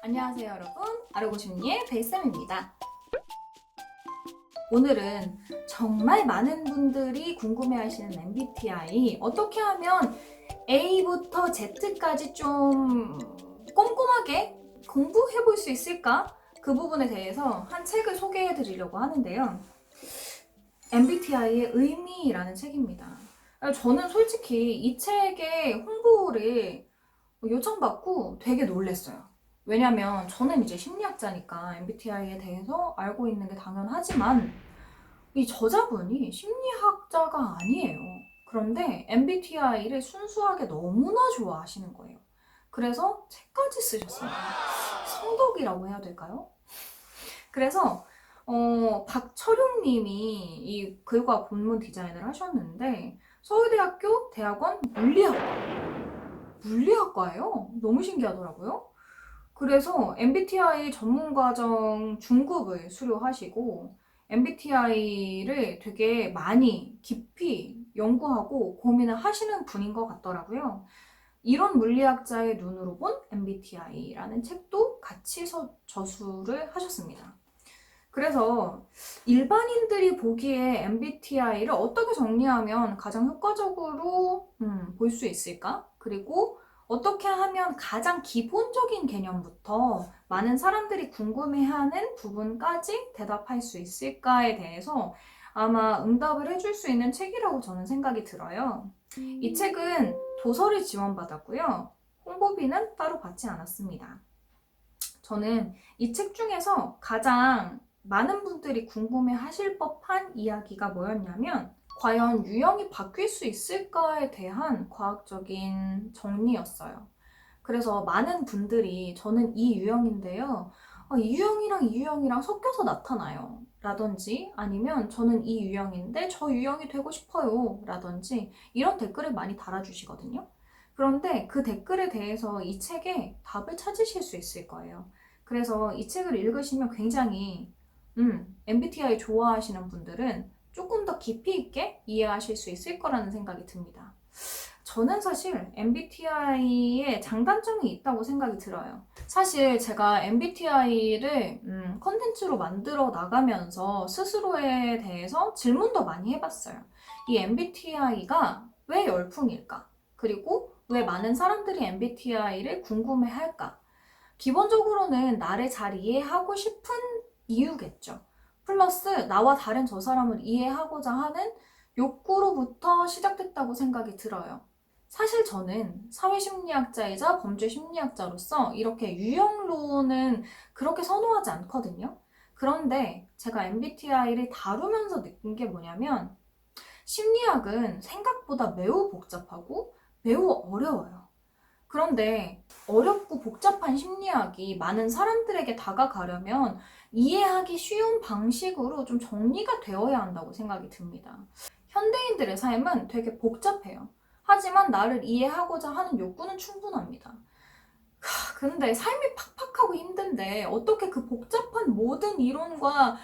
안녕하세요 여러분, 아르고 심리의 베이쌤입니다. 오늘은 정말 많은 분들이 궁금해하시는 MBTI 어떻게 하면 A부터 Z까지 좀 꼼꼼하게 공부해 볼 수 있을까? 그 부분에 대해서 한 책을 소개해 드리려고 하는데요. MBTI의 의미라는 책입니다. 저는 솔직히 이 책의 홍보를 요청받고 되게 놀랐어요. 왜냐면 저는 이제 심리학자니까 MBTI에 대해서 알고 있는 게 당연하지만 이 저자분이 심리학자가 아니에요. 그런데 MBTI를 순수하게 너무나 좋아하시는 거예요. 그래서 책까지 쓰셨어요. 성덕이라고 해야 될까요? 그래서 박철용 님이 이 글과 본문 디자인을 하셨는데 서울대학교 대학원 물리학과예요. 너무 신기하더라고요. 그래서 MBTI 전문과정 중급을 수료하시고 MBTI를 되게 많이 깊이 연구하고 고민을 하시는 분인 것 같더라고요. 이런 물리학자의 눈으로 본 MBTI라는 책도 같이 저술을 하셨습니다. 그래서 일반인들이 보기에 MBTI를 어떻게 정리하면 가장 효과적으로 볼 수 있을까? 그리고 어떻게 하면 가장 기본적인 개념부터 많은 사람들이 궁금해하는 부분까지 대답할 수 있을까에 대해서 아마 응답을 해줄 수 있는 책이라고 저는 생각이 들어요. 이 책은 도서를 지원받았고요. 홍보비는 따로 받지 않았습니다. 저는 이 책 중에서 가장 많은 분들이 궁금해 하실 법한 이야기가 뭐였냐면 과연 유형이 바뀔 수 있을까에 대한 과학적인 정리였어요. 그래서 많은 분들이 저는 이 유형인데요. 이 유형이랑 이 유형이랑 섞여서 나타나요. 라든지 아니면 저는 이 유형인데 저 유형이 되고 싶어요. 라든지 이런 댓글을 많이 달아주시거든요. 그런데 그 댓글에 대해서 이 책에 답을 찾으실 수 있을 거예요. 그래서 이 책을 읽으시면 굉장히 MBTI 좋아하시는 분들은 조금 더 깊이 있게 이해하실 수 있을 거라는 생각이 듭니다. 저는 사실 MBTI에 장단점이 있다고 생각이 들어요. 사실 제가 MBTI를 컨텐츠로 만들어 나가면서 스스로에 대해서 질문도 많이 해봤어요. 이 MBTI가 왜 열풍일까? 그리고 왜 많은 사람들이 MBTI를 궁금해할까? 기본적으로는 나를 잘 이해하고 싶은 이유겠죠. 플러스 나와 다른 저 사람을 이해하고자 하는 욕구로부터 시작됐다고 생각이 들어요. 사실 저는 사회심리학자이자 범죄심리학자로서 이렇게 유형론은 그렇게 선호하지 않거든요. 그런데 제가 MBTI를 다루면서 느낀 게 뭐냐면 심리학은 생각보다 매우 복잡하고 매우 어려워요. 그런데 어렵고 복잡한 심리학이 많은 사람들에게 다가가려면 이해하기 쉬운 방식으로 좀 정리가 되어야 한다고 생각이 듭니다. 현대인들의 삶은 되게 복잡해요. 하지만 나를 이해하고자 하는 욕구는 충분합니다. 근데 삶이 팍팍하고 힘든데 어떻게 그 복잡한 모든 이론과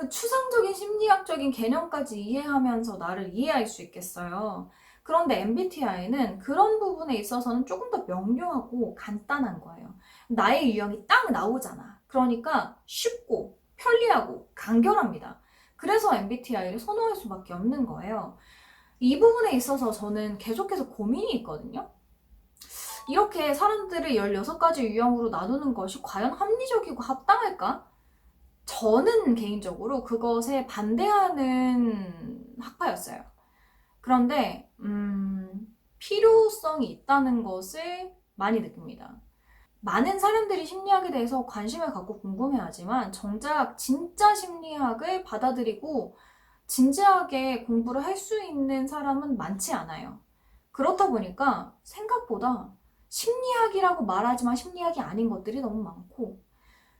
추상적인 심리학적인 개념까지 이해하면서 나를 이해할 수 있겠어요. 그런데 MBTI는 그런 부분에 있어서는 조금 더 명료하고 간단한 거예요. 나의 유형이 딱 나오잖아. 그러니까 쉽고 편리하고 간결합니다. 그래서 MBTI를 선호할 수밖에 없는 거예요. 이 부분에 있어서 저는 계속해서 고민이 있거든요. 이렇게 사람들을 16가지 유형으로 나누는 것이 과연 합리적이고 합당할까? 저는 개인적으로 그것에 반대하는 학파였어요. 그런데 필요성이 있다는 것을 많이 느낍니다. 많은 사람들이 심리학에 대해서 관심을 갖고 궁금해하지만 정작 진짜 심리학을 받아들이고 진지하게 공부를 할 수 있는 사람은 많지 않아요. 그렇다 보니까 생각보다 심리학이라고 말하지만 심리학이 아닌 것들이 너무 많고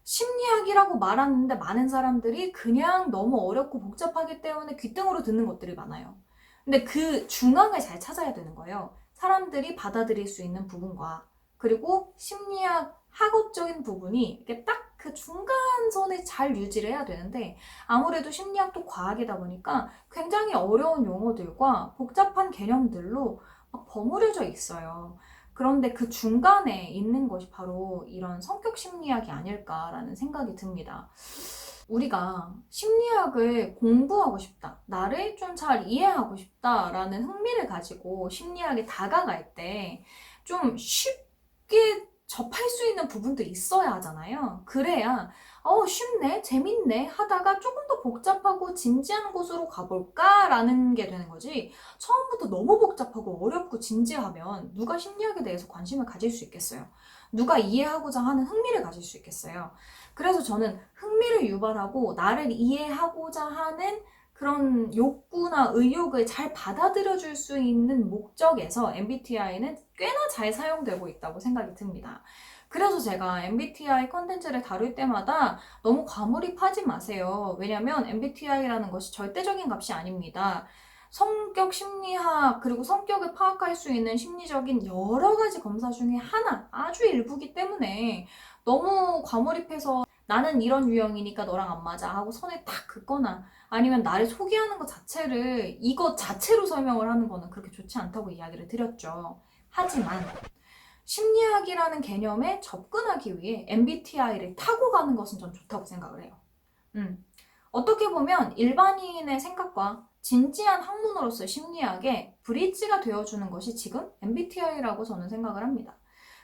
심리학이라고 말하는데 많은 사람들이 그냥 너무 어렵고 복잡하기 때문에 귀등으로 듣는 것들이 많아요. 근데 그 중앙을 잘 찾아야 되는 거예요. 사람들이 받아들일 수 있는 부분과 그리고 심리학 학업적인 부분이 이렇게 딱 그 중간선을 잘 유지를 해야 되는데 아무래도 심리학도 과학이다 보니까 굉장히 어려운 용어들과 복잡한 개념들로 막 버무려져 있어요. 그런데 그 중간에 있는 것이 바로 이런 성격 심리학이 아닐까라는 생각이 듭니다. 우리가 심리학을 공부하고 싶다, 나를 좀 잘 이해하고 싶다라는 흥미를 가지고 심리학에 다가갈 때 좀 쉽게 접할 수 있는 부분도 있어야 하잖아요. 그래야 쉽네, 재밌네 하다가 조금 더 복잡하고 진지한 곳으로 가볼까라는 게 되는 거지. 처음부터 너무 복잡하고 어렵고 진지하면 누가 심리학에 대해서 관심을 가질 수 있겠어요? 누가 이해하고자 하는 흥미를 가질 수 있겠어요? 그래서 저는 흥미를 유발하고 나를 이해하고자 하는 그런 욕구나 의욕을 잘 받아들여 줄 수 있는 목적에서 MBTI는 꽤나 잘 사용되고 있다고 생각이 듭니다. 그래서 제가 MBTI 컨텐츠를 다룰 때마다 너무 과몰입하지 마세요. 왜냐면 MBTI라는 것이 절대적인 값이 아닙니다. 성격 심리학, 그리고 성격을 파악할 수 있는 심리적인 여러 가지 검사 중에 하나, 아주 일부기 때문에 너무 과몰입해서 나는 이런 유형이니까 너랑 안 맞아 하고 선을 딱 긋거나 아니면 나를 소개하는 것 자체를 이것 자체로 설명을 하는 거는 그렇게 좋지 않다고 이야기를 드렸죠. 하지만 심리학이라는 개념에 접근하기 위해 MBTI를 타고 가는 것은 전 좋다고 생각을 해요. 어떻게 보면 일반인의 생각과 진지한 학문으로서의 심리학에 브릿지가 되어주는 것이 지금 MBTI라고 저는 생각을 합니다.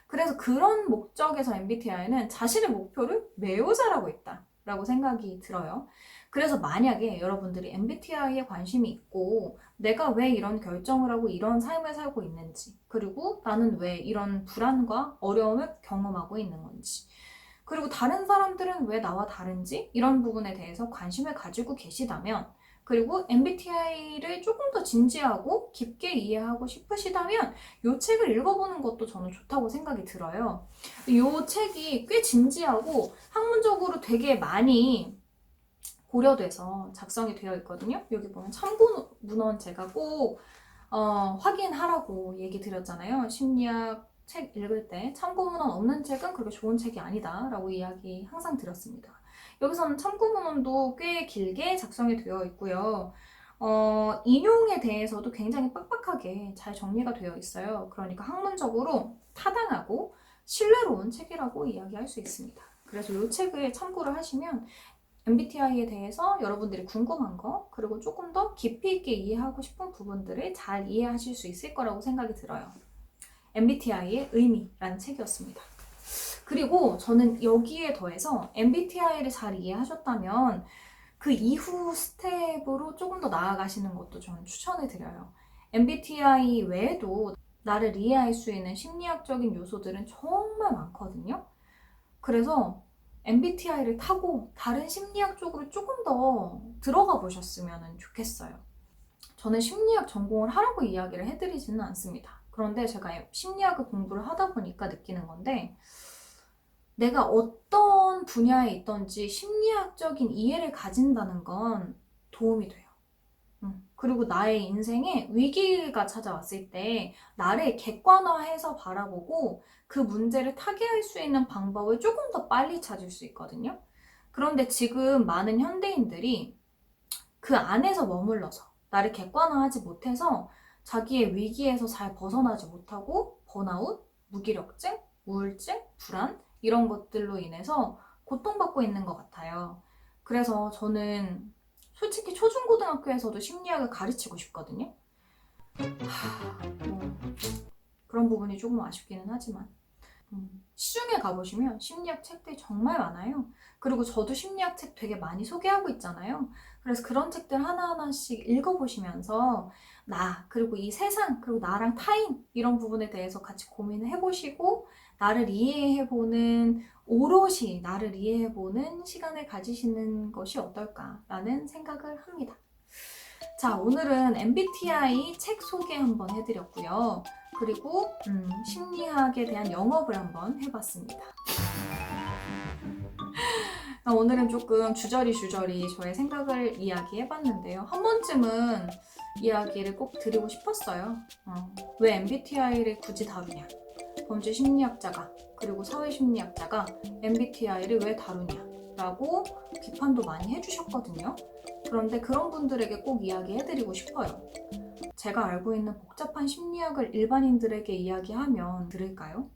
그래서 그런 목적에서 MBTI는 자신의 목표를 매우 잘하고 있다라고 생각이 들어요. 그래서 만약에 여러분들이 MBTI에 관심이 있고 내가 왜 이런 결정을 하고 이런 삶을 살고 있는지, 그리고 나는 왜 이런 불안과 어려움을 경험하고 있는 건지, 그리고 다른 사람들은 왜 나와 다른지, 이런 부분에 대해서 관심을 가지고 계시다면, 그리고 MBTI를 조금 더 진지하고 깊게 이해하고 싶으시다면 이 책을 읽어보는 것도 저는 좋다고 생각이 들어요. 이 책이 꽤 진지하고 학문적으로 되게 많이 고려돼서 작성이 되어 있거든요. 여기 보면 참고 문헌 제가 꼭 확인하라고 얘기 드렸잖아요. 심리학 책 읽을 때 참고 문헌 없는 책은 그렇게 좋은 책이 아니다 라고 이야기 항상 드렸습니다. 여기서는 참고 문헌도 꽤 길게 작성이 되어 있고요. 인용에 대해서도 굉장히 빡빡하게 잘 정리가 되어 있어요. 그러니까 학문적으로 타당하고 신뢰로운 책이라고 이야기할 수 있습니다. 그래서 이 책을 참고를 하시면 MBTI에 대해서 여러분들이 궁금한 거, 그리고 조금 더 깊이 있게 이해하고 싶은 부분들을 잘 이해하실 수 있을 거라고 생각이 들어요. MBTI의 의미라는 책이었습니다. 그리고 저는 여기에 더해서 MBTI를 잘 이해하셨다면 그 이후 스텝으로 조금 더 나아가시는 것도 저는 추천을 드려요. MBTI 외에도 나를 이해할 수 있는 심리학적인 요소들은 정말 많거든요. 그래서 MBTI를 타고 다른 심리학 쪽으로 조금 더 들어가 보셨으면 좋겠어요. 저는 심리학 전공을 하라고 이야기를 해드리지는 않습니다. 그런데 제가 심리학을 공부를 하다 보니까 느끼는 건데, 내가 어떤 분야에 있던지 심리학적인 이해를 가진다는 건 도움이 돼요. 그리고 나의 인생에 위기가 찾아왔을 때 나를 객관화해서 바라보고 그 문제를 타개할 수 있는 방법을 조금 더 빨리 찾을 수 있거든요. 그런데 지금 많은 현대인들이 그 안에서 머물러서 나를 객관화하지 못해서 자기의 위기에서 잘 벗어나지 못하고 번아웃, 무기력증, 우울증, 불안 이런 것들로 인해서 고통받고 있는 것 같아요. 그래서 저는 솔직히 초중고등학교에서도 심리학을 가르치고 싶거든요. 그런 부분이 조금 아쉽기는 하지만 시중에 가보시면 심리학 책들이 정말 많아요. 그리고 저도 심리학 책 되게 많이 소개하고 있잖아요. 그래서 그런 책들 하나하나씩 읽어보시면서 나, 그리고 이 세상, 그리고 나랑 타인 이런 부분에 대해서 같이 고민을 해보시고 나를 이해해보는, 오롯이 나를 이해해보는 시간을 가지시는 것이 어떨까라는 생각을 합니다. 자, 오늘은 MBTI 책 소개 한번 해드렸고요. 그리고 심리학에 대한 영업을 한번 해봤습니다. 오늘은 조금 주저리 저의 생각을 이야기해봤는데요. 한 번쯤은 이야기를 꼭 드리고 싶었어요. 왜 MBTI를 굳이 다루냐? 범죄 심리학자가, 그리고 사회 심리학자가 MBTI를 왜 다루냐라고 비판도 많이 해주셨거든요. 그런데 그런 분들에게 꼭 이야기해드리고 싶어요. 제가 알고 있는 복잡한 심리학을 일반인들에게 이야기하면 들을까요?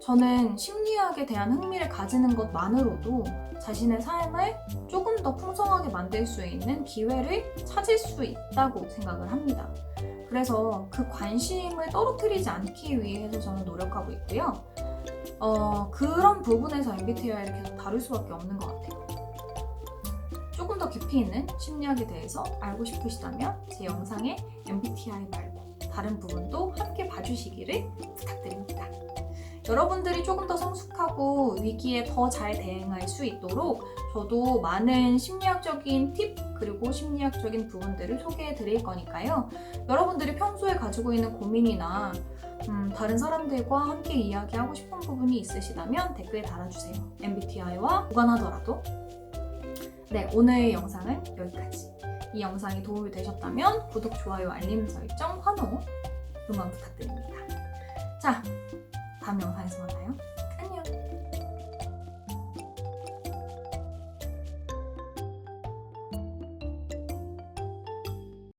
저는 심리학에 대한 흥미를 가지는 것만으로도 자신의 삶을 조금 더 풍성하게 만들 수 있는 기회를 찾을 수 있다고 생각을 합니다. 그래서 그 관심을 떨어뜨리지 않기 위해서 저는 노력하고 있고요. 그런 부분에서 MBTI를 계속 다룰 수밖에 없는 것 같아요. 조금 더 깊이 있는 심리학에 대해서 알고 싶으시다면 제 영상의 MBTI 말고 다른 부분도 함께 봐주시기를 부탁드립니다. 여러분들이 조금 더 성숙하고 위기에 더 잘 대응할 수 있도록 저도 많은 심리학적인 팁 그리고 심리학적인 부분들을 소개해 드릴 거니까요. 여러분들이 평소에 가지고 있는 고민이나 다른 사람들과 함께 이야기하고 싶은 부분이 있으시다면 댓글에 달아주세요. MBTI와 무관하더라도. 네, 오늘 영상은 여기까지. 이 영상이 도움이 되셨다면 구독, 좋아요, 알림 설정, 환호 응원 부탁드립니다. 자, 다음 영상에서 만나요.